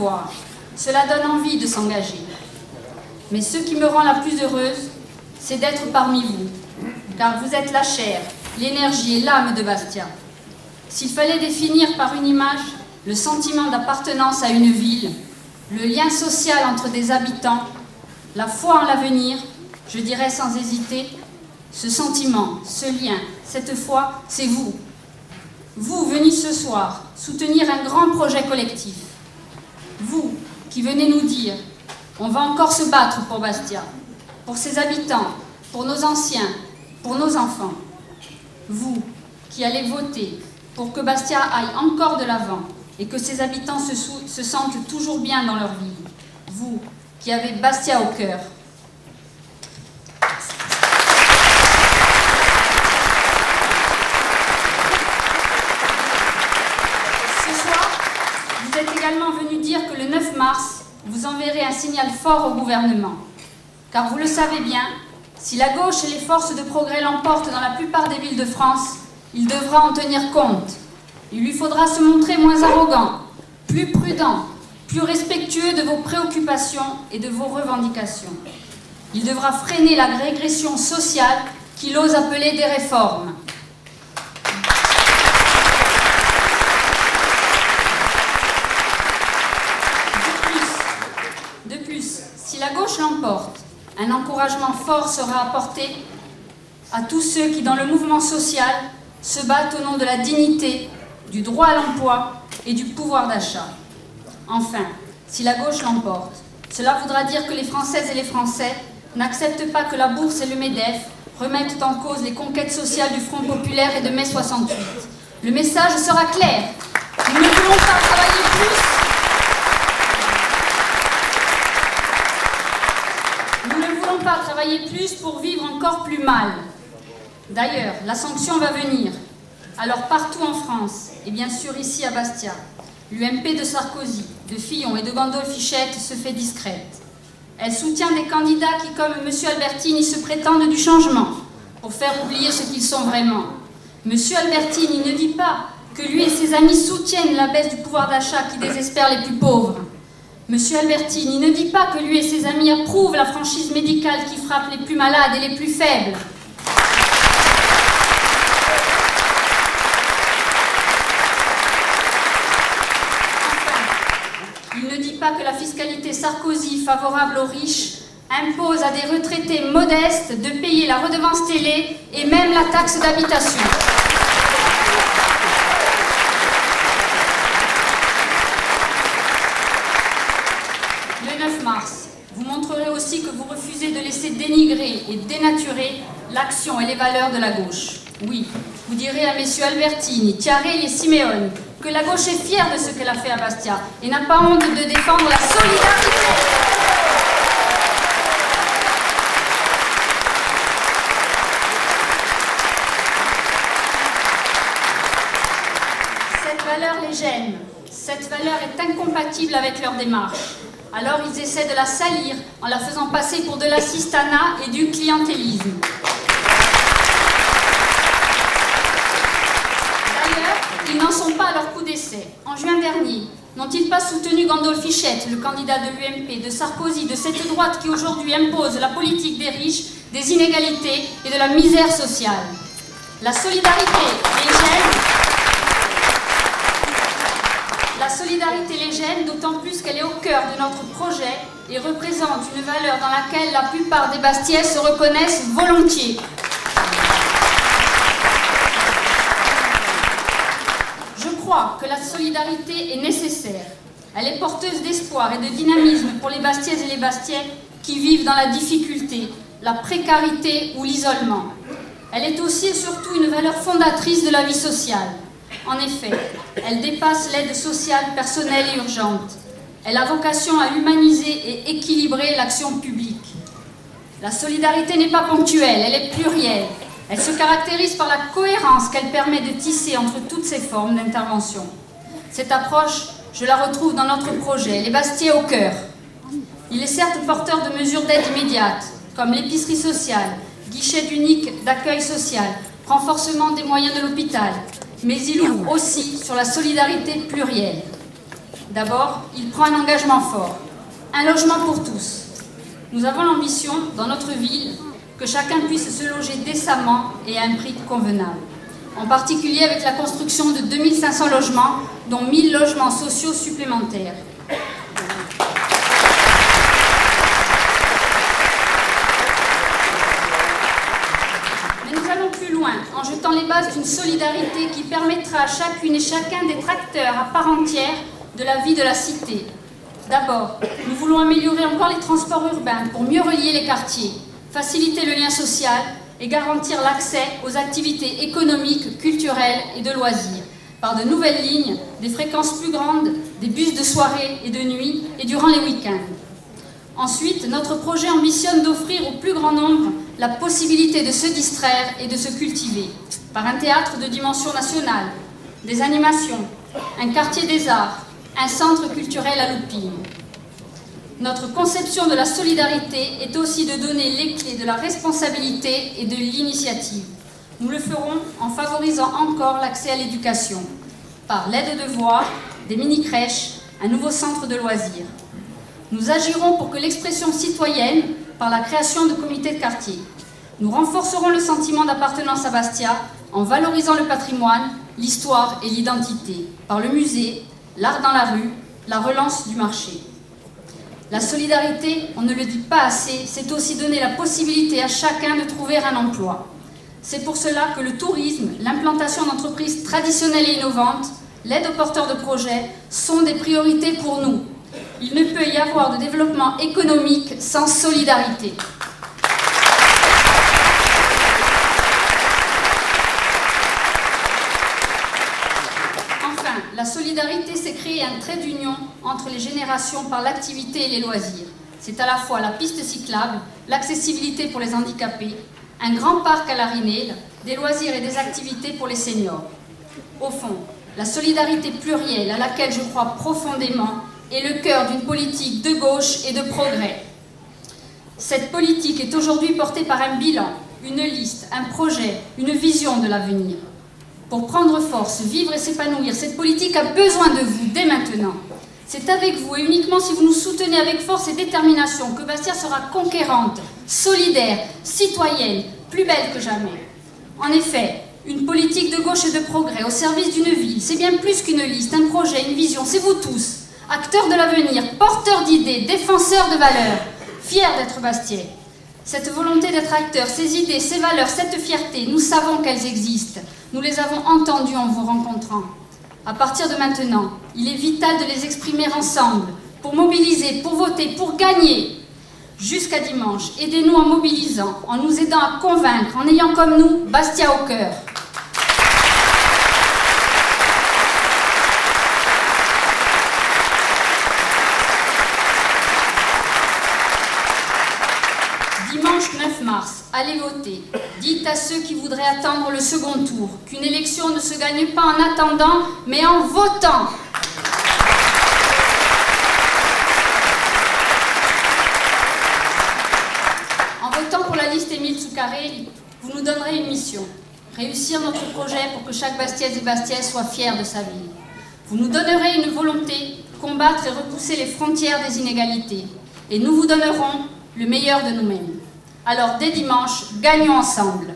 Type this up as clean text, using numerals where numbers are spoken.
voir. Cela donne envie de s'engager. Mais ce qui me rend la plus heureuse, c'est d'être parmi vous, car vous êtes la chair, l'énergie et l'âme de Bastia. S'il fallait définir par une image le sentiment d'appartenance à une ville, le lien social entre des habitants, la foi en l'avenir, je dirais sans hésiter, ce sentiment, ce lien, cette foi, c'est vous. Vous venez ce soir soutenir un grand projet collectif. Vous qui venez nous dire, on va encore se battre pour Bastia, pour ses habitants, pour nos anciens, pour nos enfants. Vous qui allez voter pour que Bastia aille encore de l'avant et que ses habitants se sentent toujours bien dans leur vie. Vous qui avez Bastia au cœur. Ce soir, vous êtes également venu dire que le 9 mars, vous enverrez un signal fort au gouvernement. Car vous le savez bien, si la gauche et les forces de progrès l'emportent dans la plupart des villes de France, il devra en tenir compte. Il lui faudra se montrer moins arrogant, plus prudent, plus respectueux de vos préoccupations et de vos revendications. Il devra freiner la régression sociale qu'il ose appeler des réformes. De plus, si la gauche l'emporte, un encouragement fort sera apporté à tous ceux qui, dans le mouvement social, se battent au nom de la dignité, du droit à l'emploi et du pouvoir d'achat. Enfin, si la gauche l'emporte, cela voudra dire que les Françaises et les Français n'acceptent pas que la bourse et le MEDEF remettent en cause les conquêtes sociales du Front populaire et de mai 68. Le message sera clair. Nous ne voulons pas travailler plus. Nous ne voulons pas travailler plus pour vivre encore plus mal. D'ailleurs, la sanction va venir. Alors partout en France, et bien sûr ici à Bastia, l'UMP de Sarkozy, de Fillon et de Gandolf-Fichette se fait discrète. Elle soutient des candidats qui, comme M. Albertini, se prétendent du changement, pour faire oublier ce qu'ils sont vraiment. M. Albertini ne dit pas que lui et ses amis soutiennent la baisse du pouvoir d'achat qui désespère les plus pauvres. M. Albertini ne dit pas que lui et ses amis approuvent la franchise médicale qui frappe les plus malades et les plus faibles. Il ne dit pas que la fiscalité Sarkozy favorable aux riches impose à des retraités modestes de payer la redevance télé et même la taxe d'habitation. Le 9 mars, vous montrerez aussi que vous refusez de laisser dénigrer et dénaturer l'action et les valeurs de la gauche. Oui, vous direz à messieurs Albertini, Chiarelli et Simeone que la gauche est fière de ce qu'elle a fait à Bastia et n'a pas honte de défendre la solidarité. Cette valeur les gêne. Cette valeur est incompatible avec leur démarche. Alors ils essaient de la salir en la faisant passer pour de l'assistanat et du clientélisme. Ils n'en sont pas à leur coup d'essai. En juin dernier, n'ont-ils pas soutenu Gandolf-Fichette, le candidat de l'UMP, de Sarkozy, de cette droite qui aujourd'hui impose la politique des riches, des inégalités et de la misère sociale? La solidarité les gêne, d'autant plus qu'elle est au cœur de notre projet et représente une valeur dans laquelle la plupart des Bastiais se reconnaissent volontiers. Je crois que la solidarité est nécessaire. Elle est porteuse d'espoir et de dynamisme pour les Bastiaises et les Bastiais qui vivent dans la difficulté, la précarité ou l'isolement. Elle est aussi et surtout une valeur fondatrice de la vie sociale. En effet, elle dépasse l'aide sociale personnelle et urgente. Elle a vocation à humaniser et équilibrer l'action publique. La solidarité n'est pas ponctuelle, elle est plurielle. Elle se caractérise par la cohérence qu'elle permet de tisser entre toutes ces formes d'intervention. Cette approche, je la retrouve dans notre projet, les Bastiais au cœur. Il est certes porteur de mesures d'aide immédiate, comme l'épicerie sociale, guichet unique d'accueil social, renforcement des moyens de l'hôpital, mais il ouvre aussi sur la solidarité plurielle. D'abord, il prend un engagement fort, un logement pour tous. Nous avons l'ambition, dans notre ville, que chacun puisse se loger décemment et à un prix convenable. En particulier avec la construction de 2500 logements, dont 1000 logements sociaux supplémentaires. Mais nous allons plus loin, en jetant les bases d'une solidarité qui permettra à chacune et chacun d'être acteur à part entière de la vie de la cité. D'abord, nous voulons améliorer encore les transports urbains pour mieux relier les quartiers, faciliter le lien social et garantir l'accès aux activités économiques, culturelles et de loisirs, par de nouvelles lignes, des fréquences plus grandes, des bus de soirée et de nuit et durant les week-ends. Ensuite, notre projet ambitionne d'offrir au plus grand nombre la possibilité de se distraire et de se cultiver, par un théâtre de dimension nationale, des animations, un quartier des arts, un centre culturel à Loupine. Notre conception de la solidarité est aussi de donner les clés de la responsabilité et de l'initiative. Nous le ferons en favorisant encore l'accès à l'éducation, par l'aide aux devoirs, des mini-crèches, un nouveau centre de loisirs. Nous agirons pour que l'expression citoyenne, par la création de comités de quartier. Nous renforcerons le sentiment d'appartenance à Bastia en valorisant le patrimoine, l'histoire et l'identité, par le musée, l'art dans la rue, la relance du marché. La solidarité, on ne le dit pas assez, c'est aussi donner la possibilité à chacun de trouver un emploi. C'est pour cela que le tourisme, l'implantation d'entreprises traditionnelles et innovantes, l'aide aux porteurs de projets sont des priorités pour nous. Il ne peut y avoir de développement économique sans solidarité. Enfin, la solidarité, c'est créer un trait d'union entre les générations par l'activité et les loisirs. C'est à la fois la piste cyclable, l'accessibilité pour les handicapés, un grand parc à la Rinelle, des loisirs et des activités pour les seniors. Au fond, la solidarité plurielle à laquelle je crois profondément est le cœur d'une politique de gauche et de progrès. Cette politique est aujourd'hui portée par un bilan, une liste, un projet, une vision de l'avenir. Pour prendre force, vivre et s'épanouir, cette politique a besoin de vous dès maintenant. C'est avec vous et uniquement si vous nous soutenez avec force et détermination que Bastia sera conquérante, solidaire, citoyenne, plus belle que jamais. En effet, une politique de gauche et de progrès au service d'une ville, c'est bien plus qu'une liste, un projet, une vision, c'est vous tous, acteurs de l'avenir, porteurs d'idées, défenseurs de valeurs, fiers d'être Bastiais. Cette volonté d'être acteurs, ces idées, ces valeurs, cette fierté, nous savons qu'elles existent. Nous les avons entendues en vous rencontrant. À partir de maintenant, il est vital de les exprimer ensemble, pour mobiliser, pour voter, pour gagner. Jusqu'à dimanche, aidez-nous en mobilisant, en nous aidant à convaincre, en ayant comme nous Bastia au cœur. Dimanche 9 mars, allez voter. Dites à ceux qui voudraient attendre le second tour qu'une élection ne se gagne pas en attendant, mais en votant. En votant pour la liste Émile Soucaré, vous nous donnerez une mission. Réussir notre projet pour que chaque Bastiaise et Bastiais soit fier de sa ville. Vous nous donnerez une volonté, combattre et repousser les frontières des inégalités. Et nous vous donnerons le meilleur de nous-mêmes. Alors, dès dimanche, gagnons ensemble.